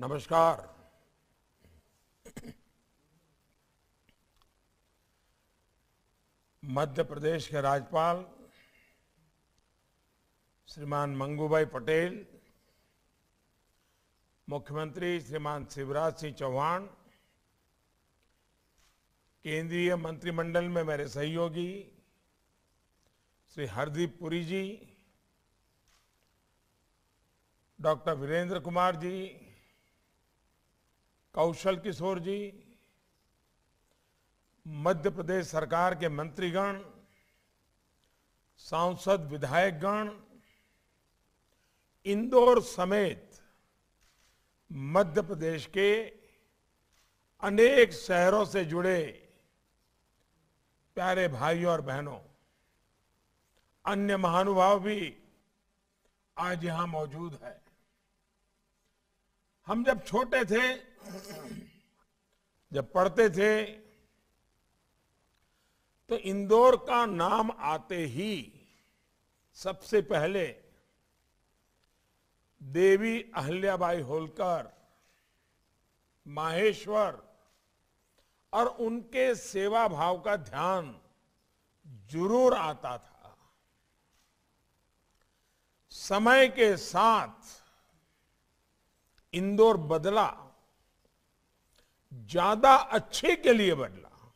नमस्कार। मध्य प्रदेश के राज्यपाल श्रीमान मंगूभाई पटेल, मुख्यमंत्री श्रीमान शिवराज सिंह चौहान, केंद्रीय मंत्रिमंडल में मेरे सहयोगी श्री हरदीप पुरी जी, डॉक्टर वीरेंद्र कुमार जी, कौशल किशोर जी, मध्य प्रदेश सरकार के मंत्रीगण, सांसद विधायकगण, इंदौर समेत मध्य प्रदेश के अनेक शहरों से जुड़े प्यारे भाइयों और बहनों, अन्य महानुभाव भी आज यहां मौजूद है। हम जब छोटे थे, जब पढ़ते थे, तो इंदौर का नाम आते ही सबसे पहले देवी अहिल्याबाई होलकर, माहेश्वर और उनके सेवा भाव का ध्यान जरूर आता था। समय के साथ इंदौर बदला, ज्यादा अच्छे के लिए बदला,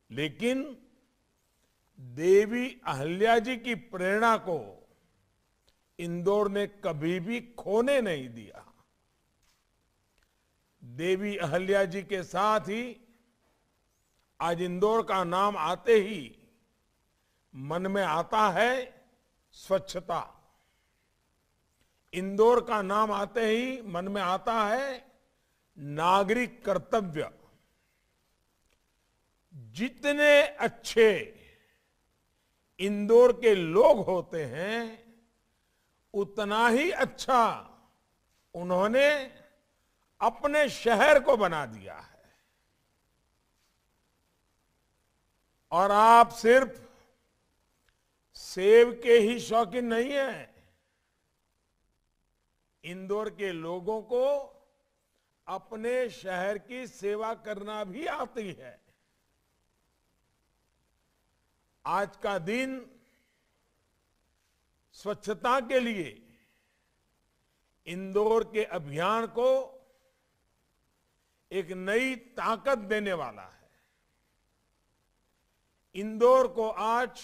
लेकिन देवी अहिल्या जी की प्रेरणा को इंदौर ने कभी भी खोने नहीं दिया। देवी अहिल्या जी के साथ ही आज इंदौर का नाम आते ही मन में आता है स्वच्छता। इंदौर का नाम आते ही मन में आता है नागरिक कर्तव्य। जितने अच्छे इंदौर के लोग होते हैं, उतना ही अच्छा उन्होंने अपने शहर को बना दिया है। और आप सिर्फ सेब के ही शौकीन नहीं हैं। इंदौर के लोगों को अपने शहर की सेवा करना भी आती है। आज का दिन स्वच्छता के लिए इंदौर के अभियान को एक नई ताकत देने वाला है। इंदौर को आज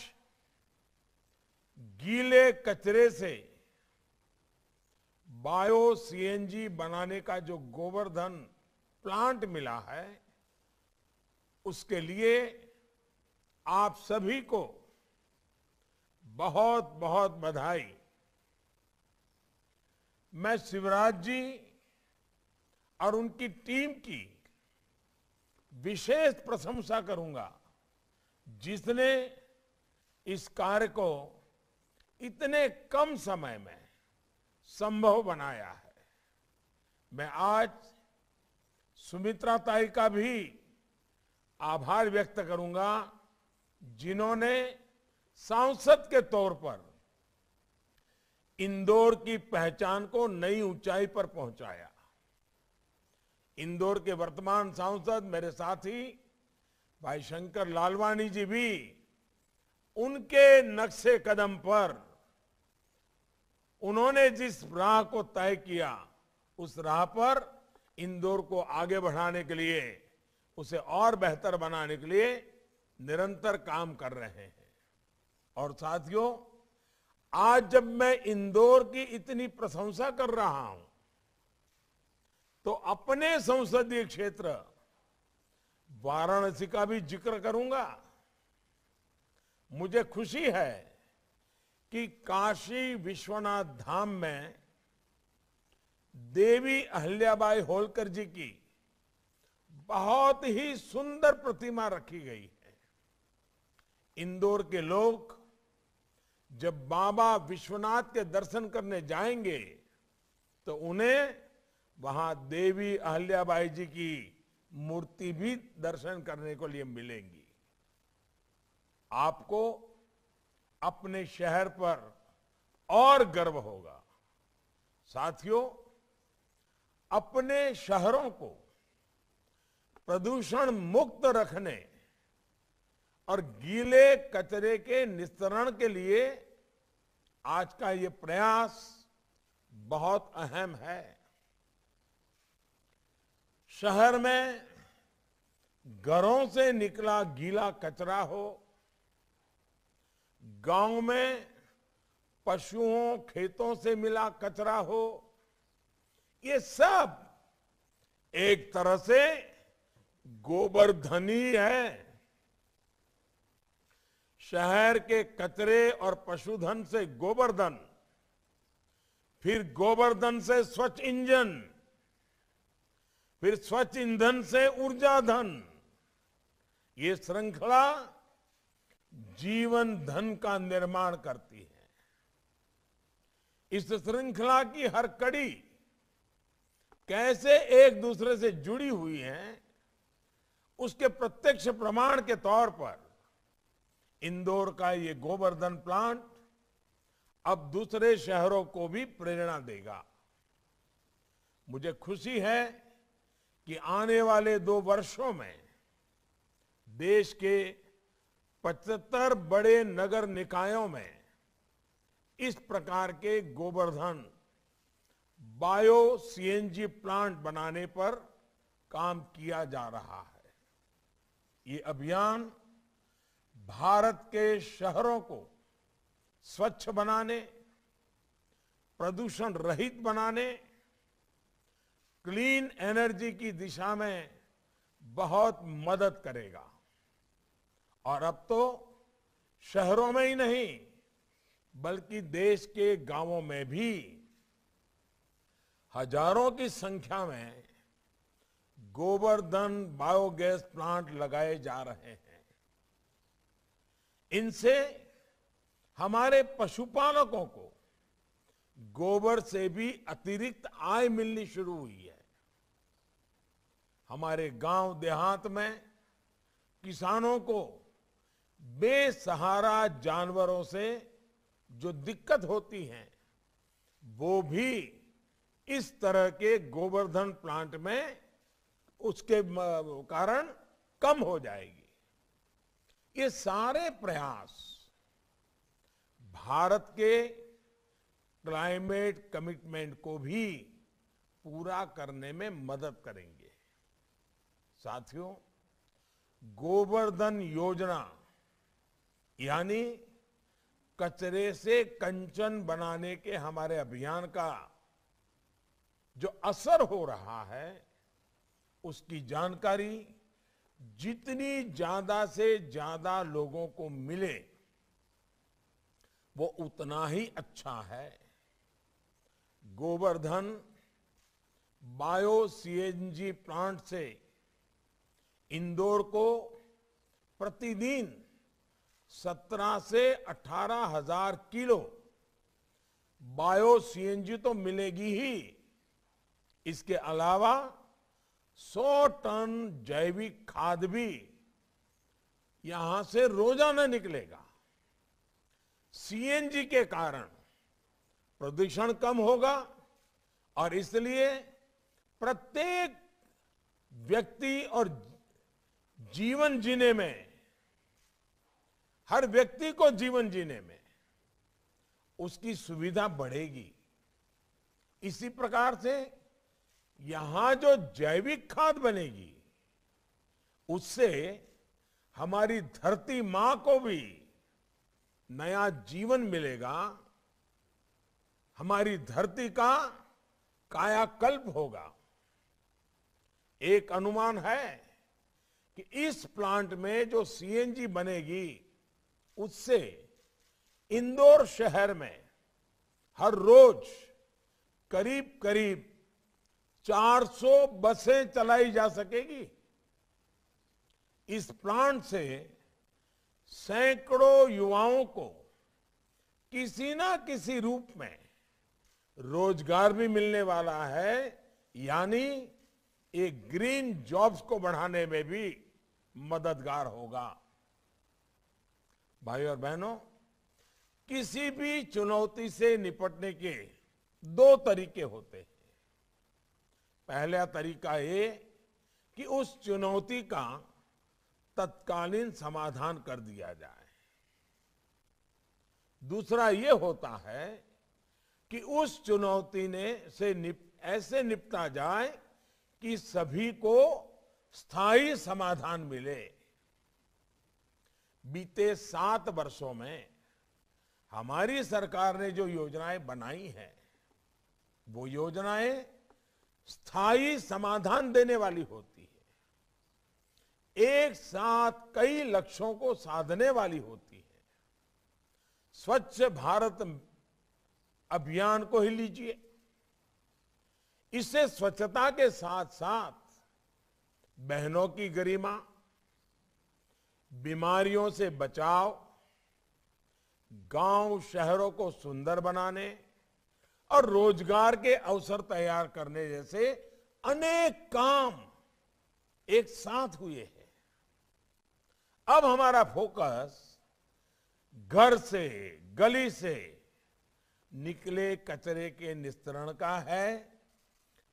गीले कचरे से बायो सीएनजी बनाने का जो गोवर्धन प्लांट मिला है, उसके लिए आप सभी को बहुत बहुत बधाई। मैं शिवराज जी और उनकी टीम की विशेष प्रशंसा करूंगा, जिसने इस कार्य को इतने कम समय में संभव बनाया है। मैं आज सुमित्रा ताई का भी आभार व्यक्त करूंगा, जिन्होंने सांसद के तौर पर इंदौर की पहचान को नई ऊंचाई पर पहुंचाया। इंदौर के वर्तमान सांसद मेरे साथी भाई शंकर लालवानी जी भी उनके नक्शे कदम पर उन्होंने जिस राह को तय किया, उस राह पर इंदौर को आगे बढ़ाने के लिए, उसे और बेहतर बनाने के लिए निरंतर काम कर रहे हैं। और साथियों, आज जब मैं इंदौर की इतनी प्रशंसा कर रहा हूं, तो अपने संसदीय क्षेत्र वाराणसी का भी जिक्र करूंगा। मुझे खुशी है कि काशी विश्वनाथ धाम में देवी अहिल्याबाई होलकर जी की बहुत ही सुंदर प्रतिमा रखी गई है। इंदौर के लोग जब बाबा विश्वनाथ के दर्शन करने जाएंगे, तो उन्हें वहां देवी अहिल्याबाई जी की मूर्ति भी दर्शन करने को लिए मिलेंगी। आपको अपने शहर पर और गर्व होगा। साथियों, अपने शहरों को प्रदूषण मुक्त रखने और गीले कचरे के निस्तारण के लिए आज का ये प्रयास बहुत अहम है। शहर में घरों से निकला गीला कचरा हो, गांव में पशुओं खेतों से मिला कचरा हो, ये सब एक तरह से गोबरधन ही है। शहर के कचरे और पशुधन से गोबरधन, फिर गोबरधन से स्वच्छ इंजन, फिर स्वच्छ ईंधन से ऊर्जा धन। ये श्रृंखला जीवन धन का निर्माण करती है। इस श्रृंखला की हर कड़ी कैसे एक दूसरे से जुड़ी हुई है, उसके प्रत्यक्ष प्रमाण के तौर पर इंदौर का ये गोबरधन प्लांट अब दूसरे शहरों को भी प्रेरणा देगा। मुझे खुशी है कि आने वाले 2 वर्षों में देश के 75 बड़े नगर निकायों में इस प्रकार के गोबरधन बायो सीएनजी प्लांट बनाने पर काम किया जा रहा है। ये अभियान भारत के शहरों को स्वच्छ बनाने, प्रदूषण रहित बनाने, क्लीन एनर्जी की दिशा में बहुत मदद करेगा। और अब तो शहरों में ही नहीं बल्कि देश के गांवों में भी हजारों की संख्या में गोबरधन बायोगैस प्लांट लगाए जा रहे हैं। इनसे हमारे पशुपालकों को गोबर से भी अतिरिक्त आय मिलनी शुरू हुई है। हमारे गांव देहात में किसानों को बेसहारा जानवरों से जो दिक्कत होती है वो भी इस तरह के गोबरधन प्लांट में उसके कारण कम हो जाएगी। ये सारे प्रयास भारत के क्लाइमेट कमिटमेंट को भी पूरा करने में मदद करेंगे। साथियों, गोबरधन योजना यानी कचरे से कंचन बनाने के हमारे अभियान का जो असर हो रहा है उसकी जानकारी जितनी ज्यादा से ज्यादा लोगों को मिले वो उतना ही अच्छा है। गोबरधन बायो सीएनजी प्लांट से इंदौर को प्रतिदिन 17 से 18 हजार किलो बायो सीएनजी तो मिलेगी ही, इसके अलावा 100 टन जैविक खाद भी यहां से रोजाना निकलेगा। सीएनजी के कारण प्रदूषण कम होगा और इसलिए प्रत्येक व्यक्ति और जीवन जीने में, हर व्यक्ति को जीवन जीने में उसकी सुविधा बढ़ेगी। इसी प्रकार से यहां जो जैविक खाद बनेगी उससे हमारी धरती मां को भी नया जीवन मिलेगा, हमारी धरती का कायाकल्प होगा। एक अनुमान है कि इस प्लांट में जो सीएनजी बनेगी उससे इंदौर शहर में हर रोज करीब करीब 400 बसें चलाई जा सकेगी। इस प्लांट से सैकड़ों युवाओं को किसी ना किसी रूप में रोजगार भी मिलने वाला है, यानी एक ग्रीन जॉब्स को बढ़ाने में भी मददगार होगा। भाइयों और बहनों, किसी भी चुनौती से निपटने के 2 तरीके होते हैं। पहला तरीका ये कि उस चुनौती का तत्कालीन समाधान कर दिया जाए। दूसरा ये होता है कि उस चुनौती ऐसे निपटा जाए कि सभी को स्थायी समाधान मिले। बीते 7 वर्षों में हमारी सरकार ने जो योजनाएं बनाई हैं, वो योजनाएं स्थायी समाधान देने वाली होती है, एक साथ कई लक्ष्यों को साधने वाली होती है। स्वच्छ भारत अभियान को ही लीजिए, इससे स्वच्छता के साथ साथ बहनों की गरिमा, बीमारियों से बचाव, गांव शहरों को सुंदर बनाने और रोजगार के अवसर तैयार करने जैसे अनेक काम एक साथ हुए हैं। अब हमारा फोकस घर से, गली से निकले कचरे के निस्तारण का है,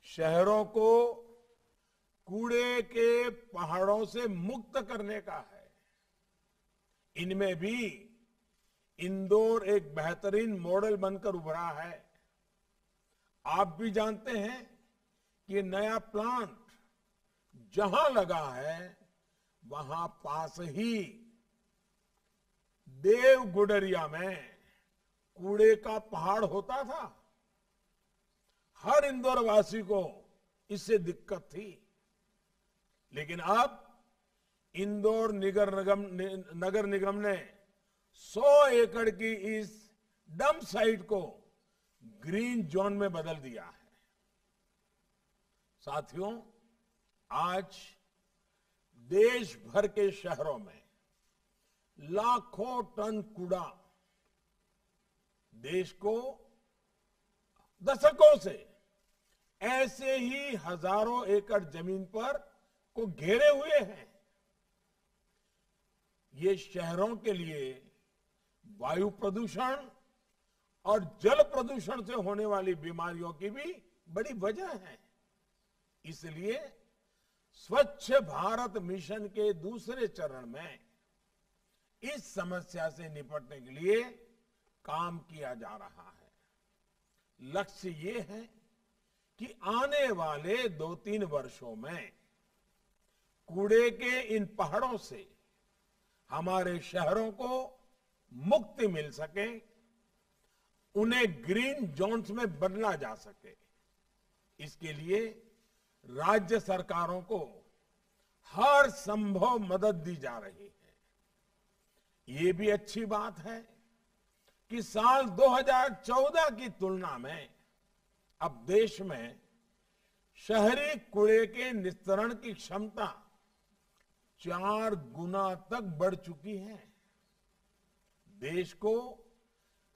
शहरों को कूड़े के पहाड़ों से मुक्त करने का है। इनमें भी इंदौर एक बेहतरीन मॉडल बनकर उभरा है। आप भी जानते हैं कि ये नया प्लांट जहां लगा है, वहां पास ही देव गुडरिया में कूड़े का पहाड़ होता था। हर इंदौर वासी को इससे दिक्कत थी, लेकिन अब इंदौर नगर निगम ने 100 एकड़ की इस डंप साइट को ग्रीन जोन में बदल दिया है। साथियों, आज देश भर के शहरों में लाखों टन कूड़ा देश को दशकों से ऐसे ही हजारों एकड़ जमीन पर को घेरे हुए हैं। ये शहरों के लिए वायु प्रदूषण और जल प्रदूषण से होने वाली बीमारियों की भी बड़ी वजह है। इसलिए स्वच्छ भारत मिशन के दूसरे चरण में इस समस्या से निपटने के लिए काम किया जा रहा है। लक्ष्य ये है कि आने वाले 2-3 वर्षों में कूड़े के इन पहाड़ों से हमारे शहरों को मुक्ति मिल सके, उन्हें ग्रीन जोन्स में बदला जा सके। इसके लिए राज्य सरकारों को हर संभव मदद दी जा रही है। ये भी अच्छी बात है कि साल 2014 की तुलना में अब देश में शहरी कूड़े के निस्तारण की क्षमता 4 गुना तक बढ़ चुकी है। देश को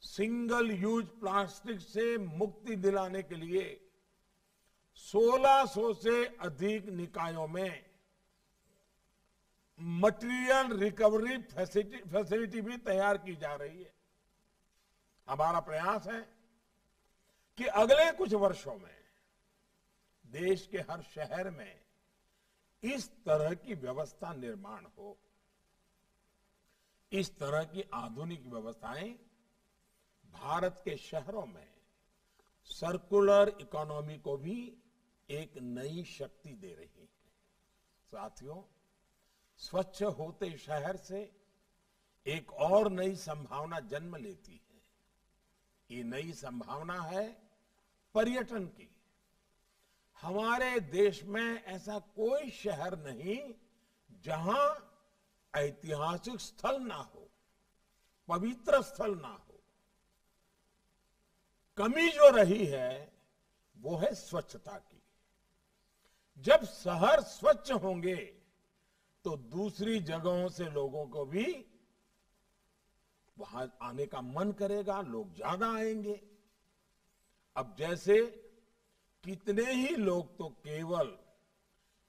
सिंगल यूज प्लास्टिक से मुक्ति दिलाने के लिए 1600 से अधिक निकायों में मटेरियल रिकवरी फैसिलिटी भी तैयार की जा रही है। हमारा प्रयास है कि अगले कुछ वर्षों में देश के हर शहर में इस तरह की व्यवस्था निर्माण हो। इस तरह की आधुनिक व्यवस्थाएं भारत के शहरों में सर्कुलर इकोनॉमी को भी एक नई शक्ति दे रही है। साथियों, स्वच्छ होते शहर से एक और नई संभावना जन्म लेती है। ये नई संभावना है पर्यटन की। हमारे देश में ऐसा कोई शहर नहीं जहां ऐतिहासिक स्थल ना हो, पवित्र स्थल ना हो। कमी जो रही है वो है स्वच्छता की। जब शहर स्वच्छ होंगे तो दूसरी जगहों से लोगों को भी वहां आने का मन करेगा, लोग ज्यादा आएंगे। अब जैसे कितने ही लोग तो केवल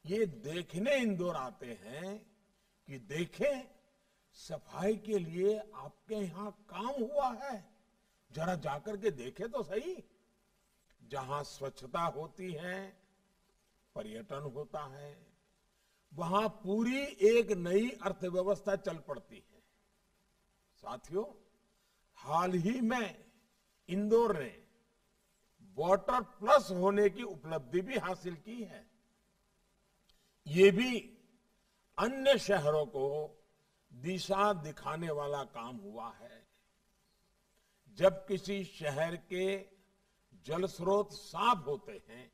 ये देखने इंदौर आते हैं कि देखें सफाई के लिए आपके यहां काम हुआ है, जरा जाकर के देखें तो सही। जहां स्वच्छता होती है पर्यटन होता है, वहां पूरी एक नई अर्थव्यवस्था चल पड़ती है। साथियों, हाल ही में इंदौर ने वाटर प्लस होने की उपलब्धि भी हासिल की है। ये भी अन्य शहरों को दिशा दिखाने वाला काम हुआ है। जब किसी शहर के जल स्रोत साफ होते हैं,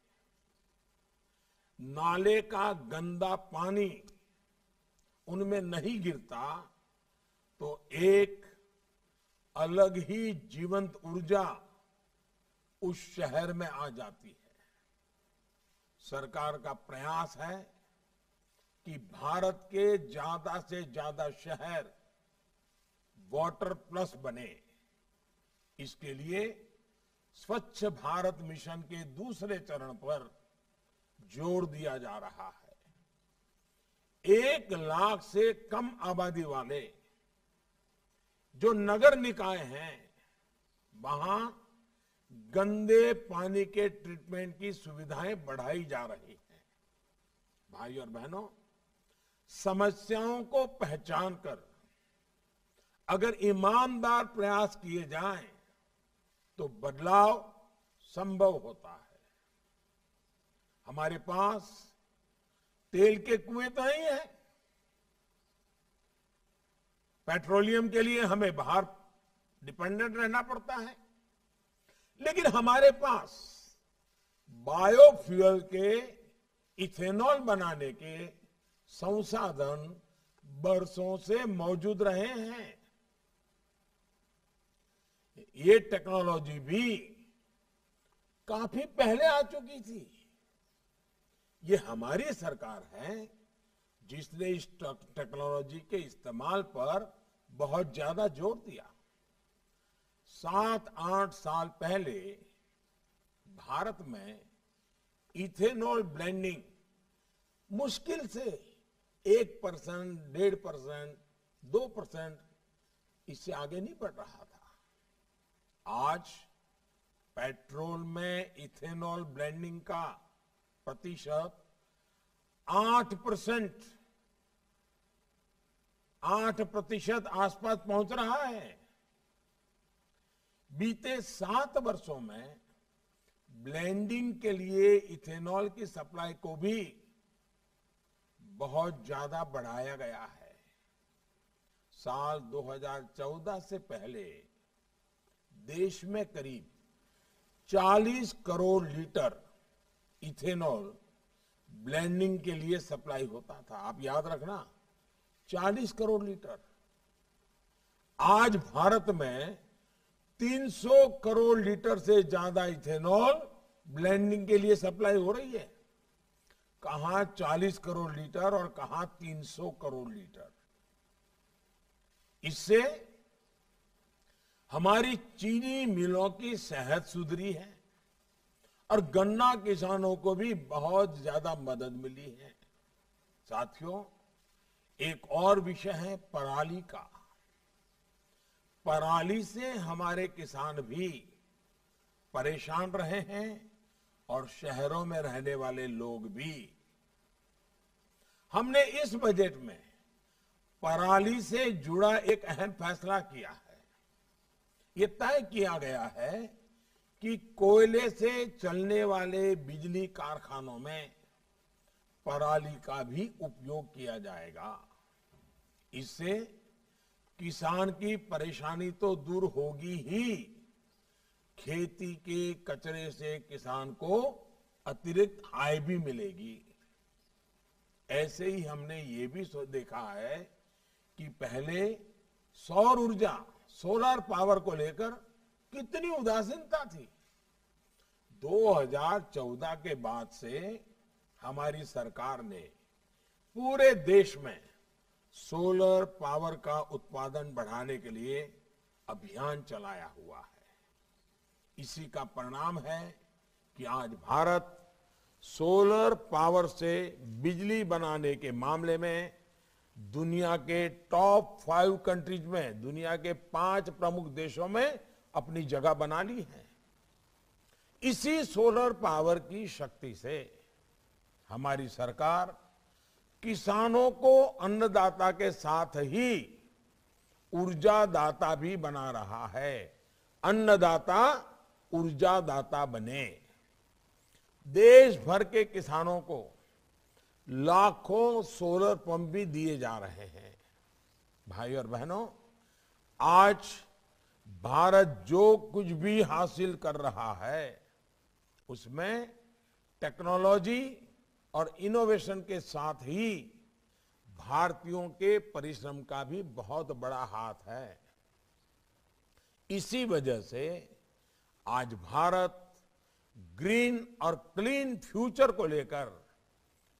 नाले का गंदा पानी उनमें नहीं गिरता, तो एक अलग ही जीवंत ऊर्जा उस शहर में आ जाती है। सरकार का प्रयास है कि भारत के ज्यादा से ज्यादा शहर वाटर प्लस बने। इसके लिए स्वच्छ भारत मिशन के दूसरे चरण पर जोर दिया जा रहा है। 1 लाख से कम आबादी वाले जो नगर निकाय हैं, वहां गंदे पानी के ट्रीटमेंट की सुविधाएं बढ़ाई जा रही हैं। भाई और बहनों, समस्याओं को पहचान कर अगर ईमानदार प्रयास किए जाएं, तो बदलाव संभव होता है। हमारे पास तेल के कुएं तो नहीं है, पेट्रोलियम के लिए हमें बाहर डिपेंडेंट रहना पड़ता है, लेकिन हमारे पास बायोफ्यूल के इथेनॉल बनाने के संसाधन बरसों से मौजूद रहे हैं। ये टेक्नोलॉजी भी काफी पहले आ चुकी थी। ये हमारी सरकार है जिसने इस टेक्नोलॉजी के इस्तेमाल पर बहुत ज्यादा जोर दिया। 7-8 साल पहले भारत में इथेनॉल ब्लेंडिंग मुश्किल से 1%, 1.5%, 2% इससे आगे नहीं बढ़ रहा था। आज पेट्रोल में इथेनॉल ब्लेंडिंग का प्रतिशत 8% आसपास पहुंच रहा है। बीते 7 वर्षों में ब्लेंडिंग के लिए इथेनॉल की सप्लाई को भी बहुत ज्यादा बढ़ाया गया है। साल 2014 से पहले देश में करीब 40 करोड़ लीटर इथेनॉल ब्लेंडिंग के लिए सप्लाई होता था। आप याद रखना, 40 करोड़ लीटर। आज भारत में 300 करोड़ लीटर से ज्यादा इथेनॉल ब्लेंडिंग के लिए सप्लाई हो रही है। कहां 40 करोड़ लीटर और कहां 300 करोड़ लीटर। इससे हमारी चीनी मिलों की सेहत सुधरी है और गन्ना किसानों को भी बहुत ज्यादा मदद मिली है। साथियों, एक और विषय है पराली का। पराली से हमारे किसान भी परेशान रहे हैं और शहरों में रहने वाले लोग भी। हमने इस बजट में पराली से जुड़ा एक अहम फैसला किया है। ये तय किया गया है कि कोयले से चलने वाले बिजली कारखानों में पराली का भी उपयोग किया जाएगा। इससे किसान की परेशानी तो दूर होगी ही, खेती के कचरे से किसान को अतिरिक्त आय भी मिलेगी। ऐसे ही हमने ये भी देखा है कि पहले सौर ऊर्जा, सोलर पावर को लेकर कितनी उदासीनता थी। 2014 के बाद से हमारी सरकार ने पूरे देश में सोलर पावर का उत्पादन बढ़ाने के लिए अभियान चलाया हुआ है। इसी का परिणाम है कि आज भारत सोलर पावर से बिजली बनाने के मामले में दुनिया के टॉप 5 कंट्रीज में, दुनिया के 5 प्रमुख देशों में अपनी जगह बना ली है। इसी सोलर पावर की शक्ति से हमारी सरकार किसानों को अन्नदाता के साथ ही ऊर्जादाता भी बना रहा है। अन्नदाता ऊर्जादाता बने। देश भर के किसानों को लाखों सोलर पंप भी दिए जा रहे हैं। भाई और बहनों, आज भारत जो कुछ भी हासिल कर रहा है उसमें टेक्नोलॉजी और इनोवेशन के साथ ही भारतीयों के परिश्रम का भी बहुत बड़ा हाथ है। इसी वजह से आज भारत ग्रीन और क्लीन फ्यूचर को लेकर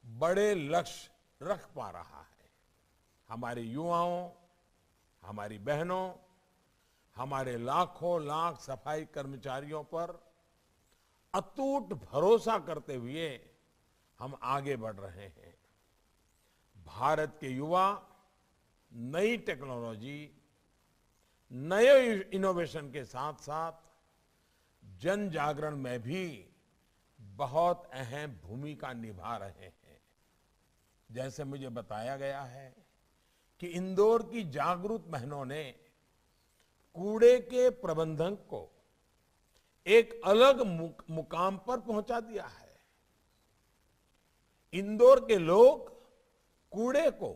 बड़े लक्ष्य रख पा रहा है। हमारे युवाओं, हमारी बहनों, हमारे लाखों लाख सफाई कर्मचारियों पर अटूट भरोसा करते हुए हम आगे बढ़ रहे हैं। भारत के युवा नई टेक्नोलॉजी, नए इनोवेशन के साथ साथ जन जागरण में भी बहुत अहम भूमिका निभा रहे हैं। जैसे मुझे बताया गया है कि इंदौर की जागरूक बहनों ने कूड़े के प्रबंधन को एक अलग मुकाम पर पहुंचा दिया है। इंदौर के लोग कूड़े को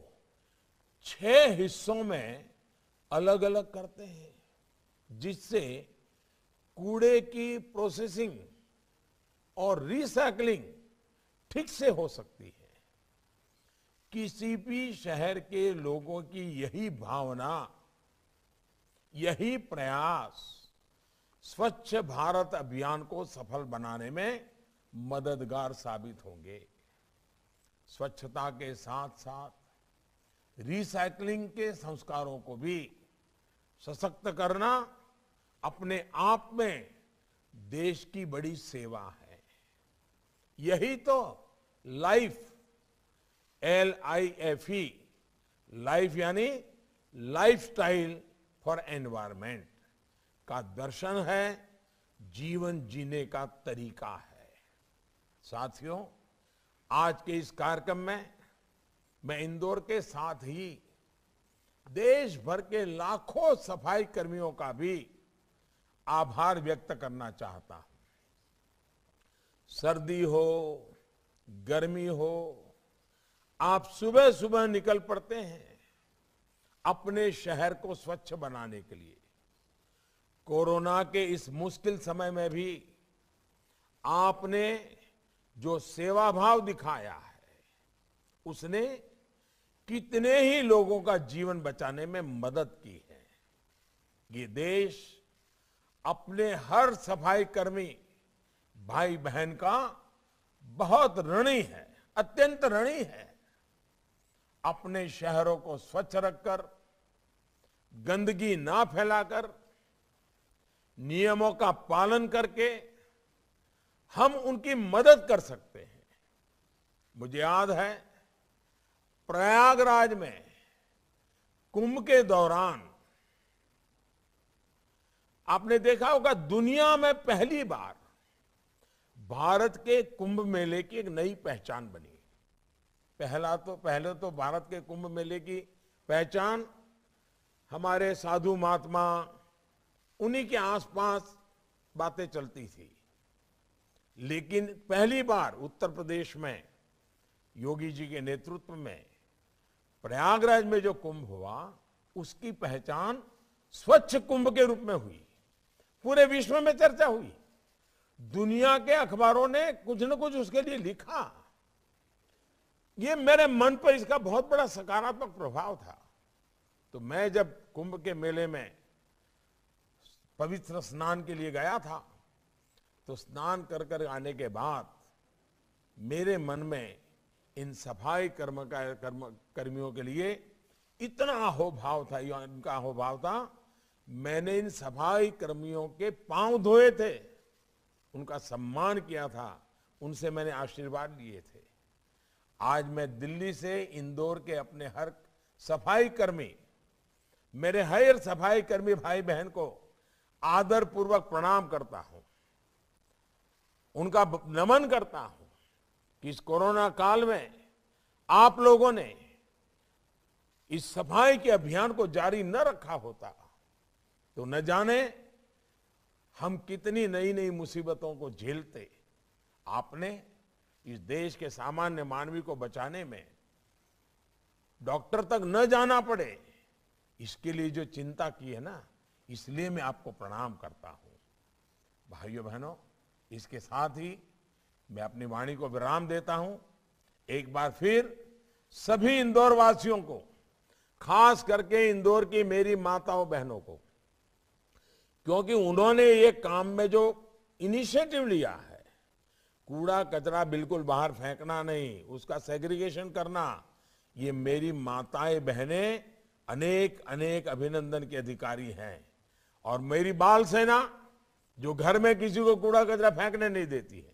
6 हिस्सों में अलग अलग करते हैं, जिससे कूड़े की प्रोसेसिंग और रिसाइकलिंग ठीक से हो सकती है। किसी भी शहर के लोगों की यही भावना, यही प्रयास स्वच्छ भारत अभियान को सफल बनाने में मददगार साबित होंगे। स्वच्छता के साथ साथ रिसाइकलिंग के संस्कारों को भी सशक्त करना अपने आप में देश की बड़ी सेवा है। यही तो लाइफ, LIFE, लाइफ यानी लाइफस्टाइल फॉर एनवायरमेंट का दर्शन है, जीवन जीने का तरीका है। साथियों, आज के इस कार्यक्रम में मैं इंदौर के साथ ही देश भर के लाखों सफाई कर्मियों का भी आभार व्यक्त करना चाहता हूं। सर्दी हो, गर्मी हो, आप सुबह सुबह निकल पड़ते हैं अपने शहर को स्वच्छ बनाने के लिए। कोरोना के इस मुश्किल समय में भी आपने जो सेवा भाव दिखाया है, उसने कितने ही लोगों का जीवन बचाने में मदद की है। ये देश अपने हर सफाई कर्मी भाई बहन का बहुत ऋणी है, अत्यंत ऋणी है। अपने शहरों को स्वच्छ रखकर, गंदगी ना फैलाकर, नियमों का पालन करके हम उनकी मदद कर सकते हैं। मुझे याद है प्रयागराज में कुंभ के दौरान आपने देखा होगा, दुनिया में पहली बार भारत के कुंभ मेले की एक नई पहचान बनी। पहले तो भारत के कुंभ मेले की पहचान हमारे साधु महात्मा, उन्हीं के आसपास बातें चलती थी। लेकिन पहली बार उत्तर प्रदेश में योगी जी के नेतृत्व में प्रयागराज में जो कुंभ हुआ, उसकी पहचान स्वच्छ कुंभ के रूप में हुई। पूरे विश्व में चर्चा हुई। दुनिया के अखबारों ने कुछ न कुछ उसके लिए लिखा। ये मेरे मन पर इसका बहुत बड़ा सकारात्मक प्रभाव था। तो मैं जब कुंभ के मेले में पवित्र स्नान के लिए गया था, तो स्नान कर कर आने के बाद मेरे मन में इन सफाई कर्मियों के लिए इतना अहोभाव था, इनका अहोभाव था। मैंने इन सफाई कर्मियों के पांव धोए थे, उनका सम्मान किया था, उनसे मैंने आशीर्वाद लिए थे। आज मैं दिल्ली से इंदौर के अपने हर सफाई कर्मी, मेरे हर सफाई कर्मी भाई बहन को आदर पूर्वक प्रणाम करता हूं, उनका नमन करता हूं। कि इस कोरोना काल में आप लोगों ने इस सफाई के अभियान को जारी न रखा होता तो न जाने हम कितनी नई नई मुसीबतों को झेलते। आपने इस देश के सामान्य मानवी को बचाने में डॉक्टर तक न जाना पड़े, इसके लिए जो चिंता की है ना, इसलिए मैं आपको प्रणाम करता हूं। भाइयों बहनों, इसके साथ ही मैं अपनी वाणी को विराम देता हूं। एक बार फिर सभी इंदौर वासियों को, खास करके इंदौर की मेरी माताओं बहनों को, क्योंकि उन्होंने ये काम में जो इनिशिएटिव लिया है, कूड़ा कचरा बिल्कुल बाहर फेंकना नहीं, उसका सेग्रीगेशन करना, ये मेरी माताएं बहनें अनेक अनेक अभिनंदन के अधिकारी हैं। और मेरी बाल सेना जो घर में किसी को कूड़ा कचरा फेंकने नहीं देती है,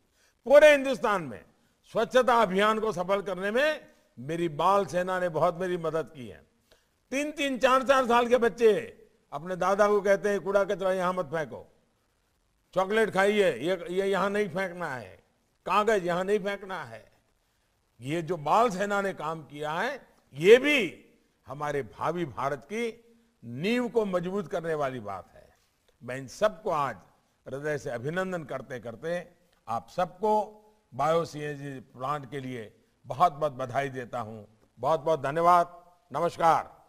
पूरे हिंदुस्तान में स्वच्छता अभियान को सफल करने में मेरी बाल सेना ने बहुत मेरी मदद की है। 3-3, 4-4 साल के बच्चे अपने दादा को कहते हैं कूड़ा कचरा यहां मत फेंको, चॉकलेट खाइए, ये यहां नहीं फेंकना है, कागज यहां नहीं फेंकना है। ये जो बाल सेना ने काम किया है, ये भी हमारे भावी भारत की नींव को मजबूत करने वाली बात है। मैं इन सबको आज हृदय से अभिनंदन करते करते आप सबको बायो-सीएनजी प्लांट के लिए बहुत बहुत बधाई देता हूं। बहुत बहुत धन्यवाद। नमस्कार।